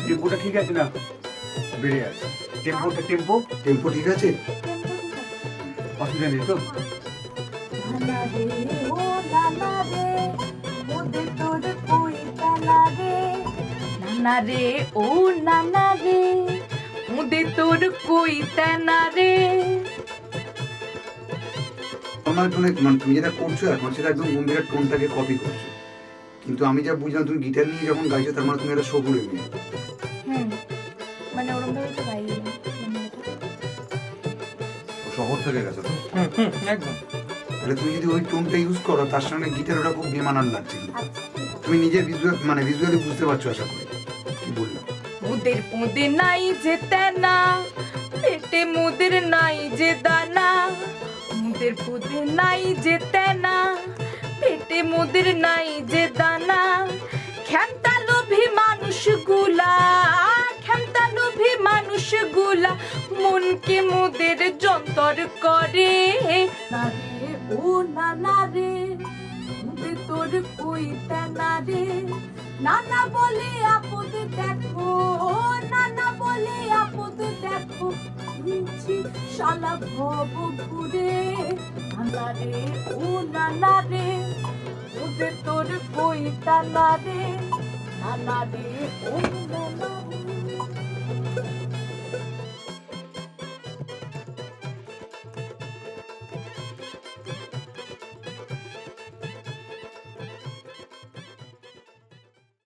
টেম্পোটা ঠিক আছে না? বেড়ে আছে টেম্পো টেম্পো ঠিক আছে, অসুবিধা নেই তো? নানা রে ও নানা রে মোদের তোর কই তালা রে, নানা রে ও নানা রে মোদের তোর কই তানা রে। আমার টোনে মানে তুমি যেটা করছো এখন সেটা একদম গম্ভীর টোনটাকে কপি করছো, কিন্তু আমি যা বুঝলাম তুমি গিটার নিয়ে যখন গাইছো তার মানে তুমি একটা শহুরে মেয়ে। মানে ওরকম ভাবে তো গাই শহর থেকে গেছো তো, একদম। তাহলে তুমি যদি ওই টোনটা ইউজ করো তার সঙ্গে গিটার ওটা খুব বেমানান লাগছে। তুমি নিজে ভিজুয়ালি বুঝতে পারছো আশা করি কি বললাম। মুদের পুঁদে নাই যে তেনা, পেটে মুদের নাই যে দানা, মুদের পুঁদে নাই যে তেনা, পেটে মুদের নাই যে দানা, ক্ষমতা লোভী মানুষগুলা, ক্ষমতা লোভী মানুষগুলা মনকে মুদের যন্তর করে। না রে ও নানা রে মুদের তোর কই তেনা রে, নানা বলে আপদ দেখো, নানা বলে আপদ দেখো, নিচ্ছি শালা ভব ঘুরে। নানা রে ও নানা রে ওদের তোর কই টানা রে, নানা রে ও নানা রে।